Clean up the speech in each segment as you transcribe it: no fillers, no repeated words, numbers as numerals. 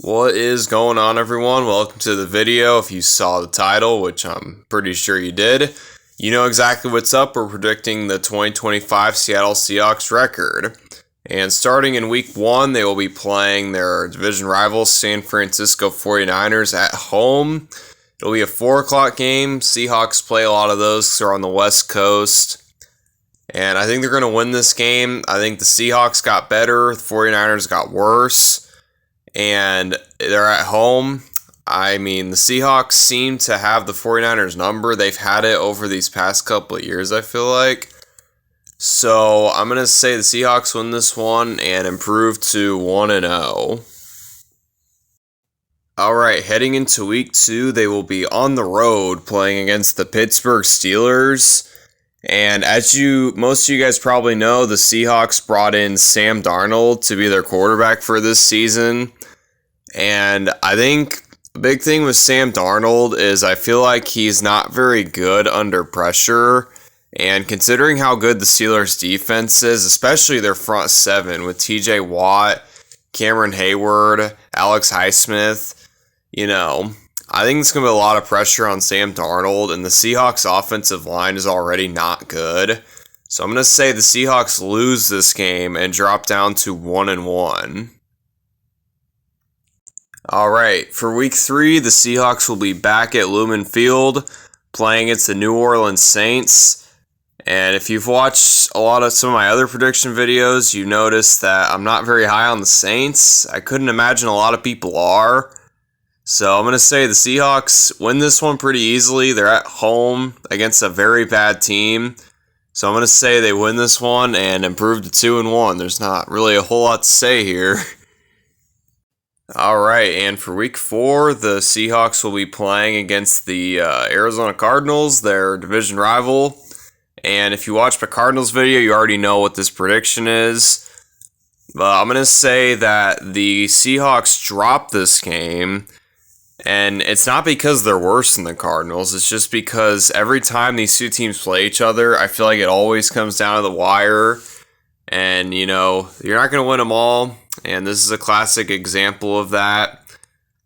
What is going on, everyone? Welcome to the video. If you saw the title, which I'm pretty sure you did, you know exactly what's up. We're predicting the 2025 Seattle Seahawks record. And starting in week 1, they will be playing their division rivals, San Francisco 49ers, at home. It'll be a 4 o'clock game. Seahawks play a lot of those because they're on the West Coast. And I think they're going to win this game. I think the Seahawks got better. The 49ers got worse. And they're at home. I mean, the Seahawks seem to have the 49ers number. They've had it over these past couple of years, I feel like. So I'm going to say the Seahawks win this one and improve to 1-0. Alright, heading into week 2, they will be on the road playing against the Pittsburgh Steelers. And as most of you guys probably know, the Seahawks brought in Sam Darnold to be their quarterback for this season. And I think the big thing with Sam Darnold is I feel like he's not very good under pressure. And considering how good the Steelers' defense is, especially their front 7 with TJ Watt, Cameron Hayward, Alex Highsmith, I think it's going to be a lot of pressure on Sam Darnold, and the Seahawks' offensive line is already not good. So I'm going to say the Seahawks lose this game and drop down to 1-1. Alright, for week 3, the Seahawks will be back at Lumen Field playing against the New Orleans Saints. And if you've watched some of my other prediction videos, you noticed that I'm not very high on the Saints. I couldn't imagine a lot of people are. So I'm going to say the Seahawks win this one pretty easily. They're at home against a very bad team. So I'm going to say they win this one and improve to 2-1. There's not really a whole lot to say here. Alright, and for week 4, the Seahawks will be playing against the Arizona Cardinals, their division rival. And if you watched my Cardinals video, you already know what this prediction is. But I'm going to say that the Seahawks drop this game. And it's not because they're worse than the Cardinals. It's just because every time these two teams play each other, I feel like it always comes down to the wire. And, you're not going to win them all. And this is a classic example of that.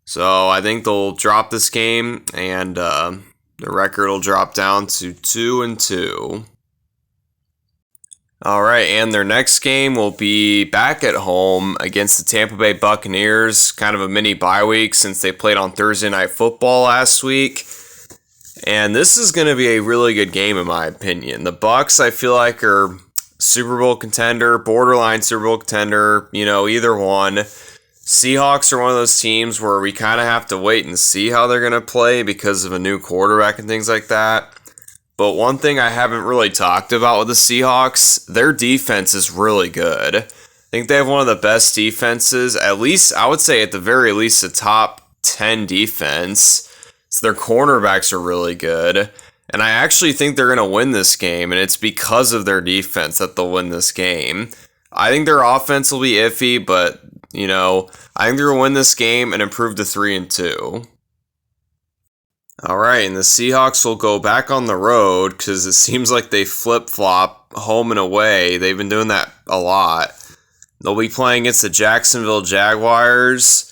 So I think they'll drop this game, and the record will drop down to 2-2. Alright, and their next game will be back at home against the Tampa Bay Buccaneers. Kind of a mini bye week since they played on Thursday Night Football last week. And this is going to be a really good game in my opinion. The Bucs, I feel like, are Super Bowl contender, borderline Super Bowl contender, either one. Seahawks are one of those teams where we kind of have to wait and see how they're going to play because of a new quarterback and things like that. But one thing I haven't really talked about with the Seahawks, their defense is really good. I think they have one of the best defenses, at least, I would say at the very least, a top 10 defense. So their cornerbacks are really good. And I actually think they're going to win this game, and it's because of their defense that they'll win this game. I think their offense will be iffy, but, I think they're going to win this game and improve to 3-2. Alright, and the Seahawks will go back on the road because it seems like they flip-flop home and away. They've been doing that a lot. They'll be playing against the Jacksonville Jaguars.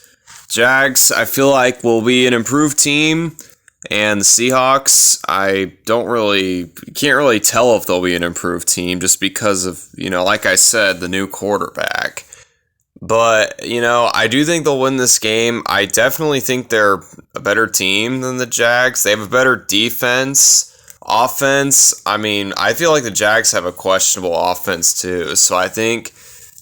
Jags, I feel like, will be an improved team. And the Seahawks, can't really tell if they'll be an improved team just because of, like I said, the new quarterback. But, I do think they'll win this game. I definitely think they're a better team than the Jags. They have a better defense. Offense, I feel like the Jags have a questionable offense too. So I think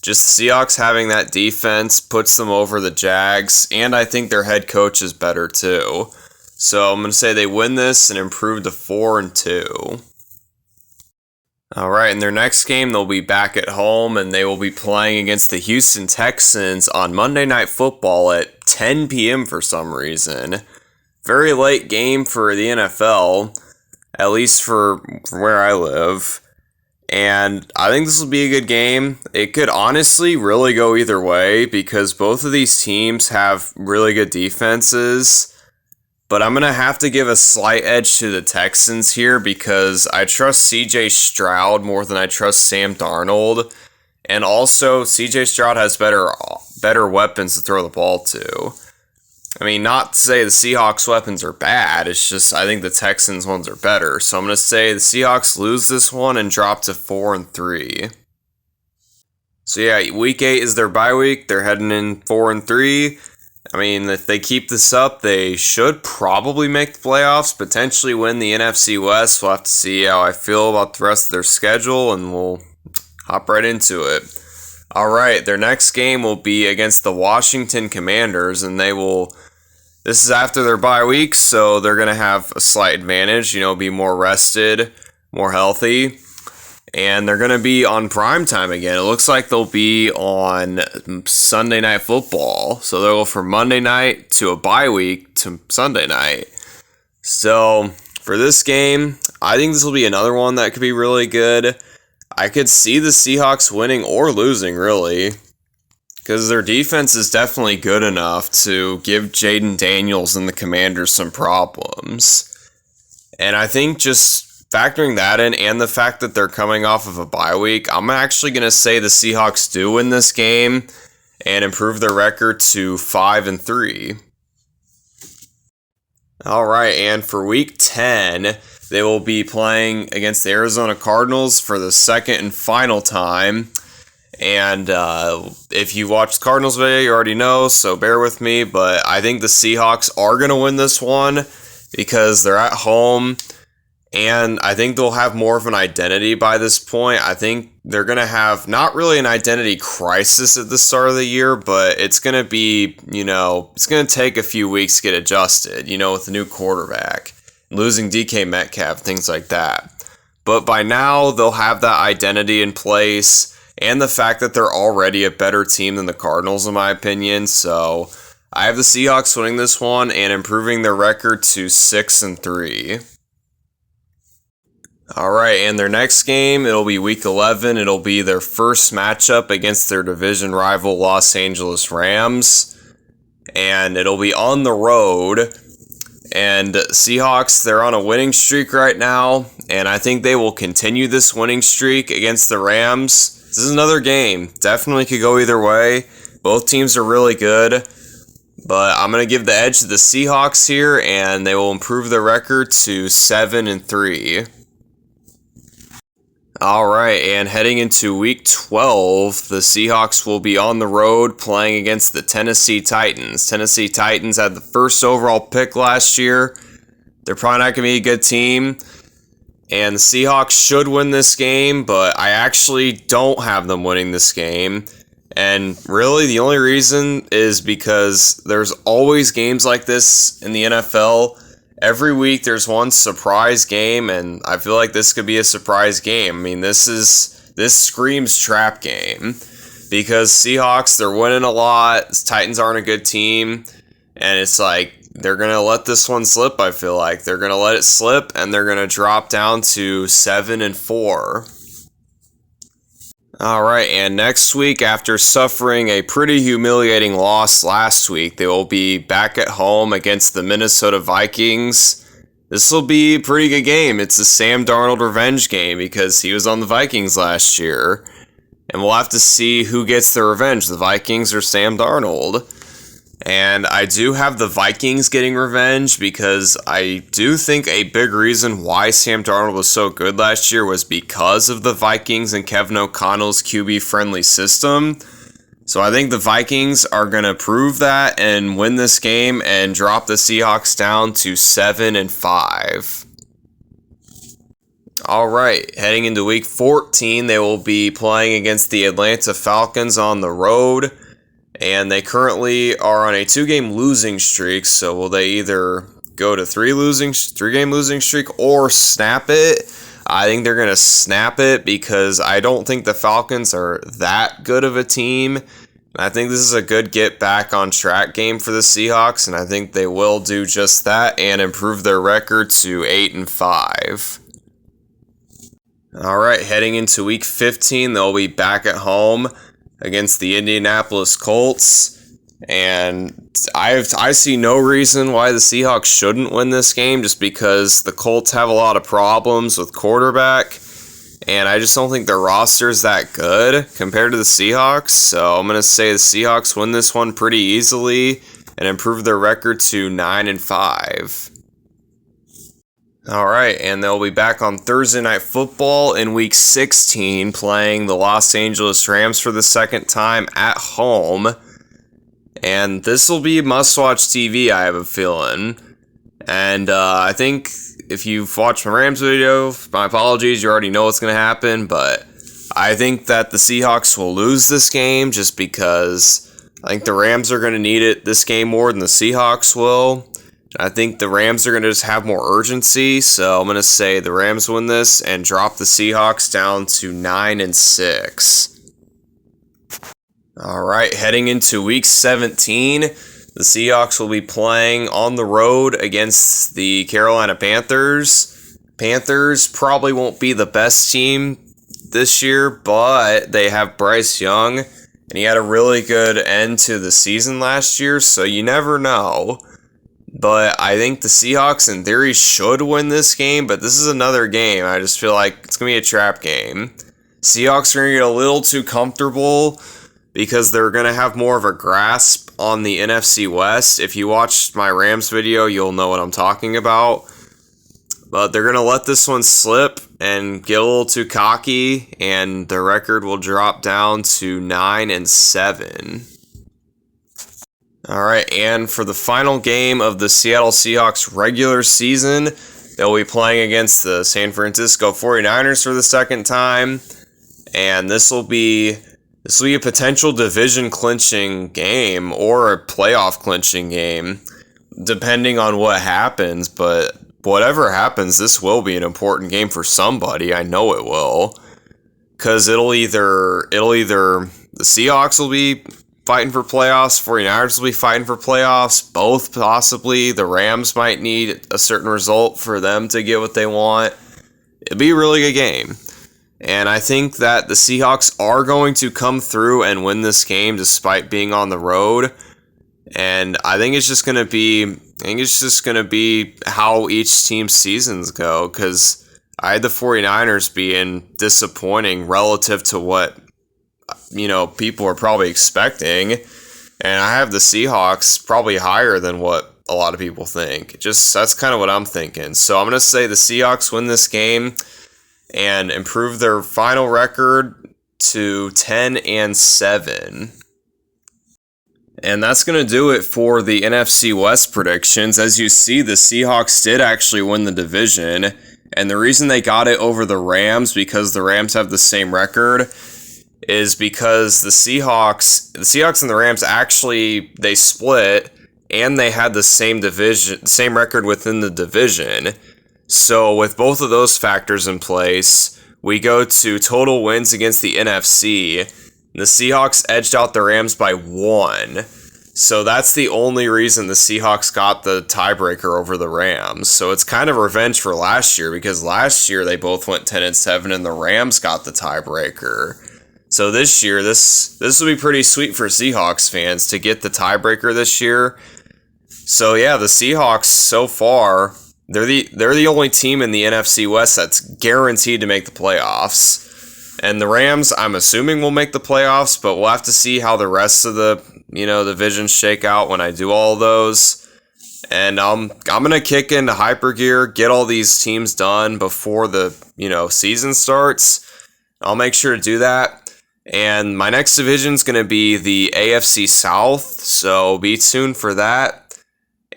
just the Seahawks having that defense puts them over the Jags. And I think their head coach is better too. So I'm going to say they win this and improve to 4-2. Alright, in their next game, they'll be back at home, and they will be playing against the Houston Texans on Monday Night Football at 10 p.m. for some reason. Very late game for the NFL, at least for where I live. And I think this will be a good game. It could honestly really go either way, because both of these teams have really good defenses. But I'm going to have to give a slight edge to the Texans here because I trust CJ Stroud more than I trust Sam Darnold. And also, CJ Stroud has better weapons to throw the ball to. I mean, not to say the Seahawks' weapons are bad. It's just I think the Texans' ones are better. So I'm going to say the Seahawks lose this one and drop to 4-3. So yeah, week 8 is their bye week. They're heading in 4-3. I mean, if they keep this up, they should probably make the playoffs, potentially win the NFC West. We'll have to see how I feel about the rest of their schedule, and we'll hop right into it. All right, their next game will be against the Washington Commanders, and this is after their bye week, so they're going to have a slight advantage, be more rested, more healthy. And they're going to be on primetime again. It looks like they'll be on Sunday Night Football. So they'll go from Monday night to a bye week to Sunday night. So for this game, I think this will be another one that could be really good. I could see the Seahawks winning or losing, really, because their defense is definitely good enough to give Jaden Daniels and the Commanders some problems. And I think just factoring that in and the fact that they're coming off of a bye week, I'm actually going to say the Seahawks do win this game and improve their record to 5-3. All right, and for week 10, they will be playing against the Arizona Cardinals for the second and final time. And if you watched the Cardinals video, you already know, so bear with me. But I think the Seahawks are going to win this one because they're at home. And I think they'll have more of an identity by this point. I think they're going to have not really an identity crisis at the start of the year, but it's going to be, it's going to take a few weeks to get adjusted, with the new quarterback, losing DK Metcalf, things like that. But by now, they'll have that identity in place and the fact that they're already a better team than the Cardinals, in my opinion. So I have the Seahawks winning this one and improving their record to 6-3. All right, and their next game, it'll be Week 11. It'll be their first matchup against their division rival Los Angeles Rams, and it'll be on the road. And Seahawks, they're on a winning streak right now, and I think they will continue this winning streak against the Rams. This is another game. Definitely could go either way. Both teams are really good, but I'm going to give the edge to the Seahawks here, and they will improve their record to 7-3. All right, and heading into Week 12, the Seahawks will be on the road playing against the Tennessee Titans. Tennessee Titans had the first overall pick last year. They're probably not going to be a good team, and the Seahawks should win this game, but I actually don't have them winning this game. And really, the only reason is because there's always games like this in the NFL. Every week there's one surprise game, and I feel like this could be a surprise game. I mean, this screams trap game because Seahawks, they're winning a lot. Titans aren't a good team, and it's like they're going to let this one slip, I feel like. They're going to let it slip, and they're going to drop down to 7-4. All right, and next week, after suffering a pretty humiliating loss last week, they will be back at home against the Minnesota Vikings. This will be a pretty good game. It's a Sam Darnold revenge game because he was on the Vikings last year. And we'll have to see who gets the revenge, the Vikings or Sam Darnold. And I do have the Vikings getting revenge because I do think a big reason why Sam Darnold was so good last year was because of the Vikings and Kevin O'Connell's QB-friendly system. So I think the Vikings are going to prove that and win this game and drop the Seahawks down to 7-5. All right, heading into Week 14, they will be playing against the Atlanta Falcons on the road. And they currently are on a 2-game losing streak, so will they either go to 3-game losing streak or snap it? I think they're going to snap it because I don't think the Falcons are that good of a team. I think this is a good get back on track game for the Seahawks, and I think they will do just that and improve their record to 8-5. All right, heading into Week 15, they'll be back at home against the Indianapolis Colts, and I see no reason why the Seahawks shouldn't win this game just because the Colts have a lot of problems with quarterback, And I just don't think their roster is that good compared to the Seahawks. So I'm going to say the Seahawks win this one pretty easily and improve their record to 9-5. All right, and they'll be back on Thursday Night Football in Week 16 playing the Los Angeles Rams for the second time at home. And this will be must-watch TV, I have a feeling. And I think if you've watched my Rams video, my apologies, you already know what's going to happen. But I think that the Seahawks will lose this game just because I think the Rams are going to need it this game more than the Seahawks will. I think the Rams are going to just have more urgency, so I'm going to say the Rams win this and drop the Seahawks down to 9-6. All right, heading into Week 17, the Seahawks will be playing on the road against the Carolina Panthers. Panthers probably won't be the best team this year, but they have Bryce Young, and he had a really good end to the season last year, so you never know. But I think the Seahawks, in theory, should win this game, but this is another game. I just feel like it's going to be a trap game. Seahawks are going to get a little too comfortable because they're going to have more of a grasp on the NFC West. If you watched my Rams video, you'll know what I'm talking about. But they're going to let this one slip and get a little too cocky, and the record will drop down to 9-7. All right, and for the final game of the Seattle Seahawks regular season, they'll be playing against the San Francisco 49ers for the second time, and this will be a potential division clinching game or a playoff clinching game, depending on what happens. But whatever happens, this will be an important game for somebody. I know it will, because it'll either the Seahawks will be fighting for playoffs, 49ers will be fighting for playoffs, both possibly. The Rams might need a certain result for them to get what they want. It'll be a really good game. And I think that the Seahawks are going to come through and win this game despite being on the road. And I think it's just going to be how each team's seasons go, because I had the 49ers being disappointing relative to what people are probably expecting, and I have the Seahawks probably higher than what a lot of people think. That's kind of what I'm thinking. So I'm going to say the Seahawks win this game and improve their final record to 10-7. And that's going to do it for the NFC West predictions. As you see, the Seahawks did actually win the division, and the reason they got it over the Rams, because the Rams have the same record, is because the Seahawks and the Rams actually, they split, and they had the same record within the division. So with both of those factors in place, we go to total wins against the NFC. The Seahawks edged out the Rams by 1. So that's the only reason the Seahawks got the tiebreaker over the Rams. So it's kind of revenge for last year, because last year they both went 10-7 and the Rams got the tiebreaker. So this year, this will be pretty sweet for Seahawks fans to get the tiebreaker this year. So yeah, the Seahawks so far, they're the only team in the NFC West that's guaranteed to make the playoffs. And the Rams, I'm assuming, will make the playoffs, but we'll have to see how the rest of the divisions shake out when I do all those. And I'm gonna kick into hyper gear, get all these teams done before the season starts. I'll make sure to do that. And my next division is going to be the AFC South, so be tuned for that.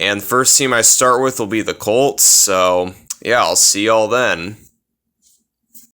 And the first team I start with will be the Colts, so yeah, I'll see y'all then.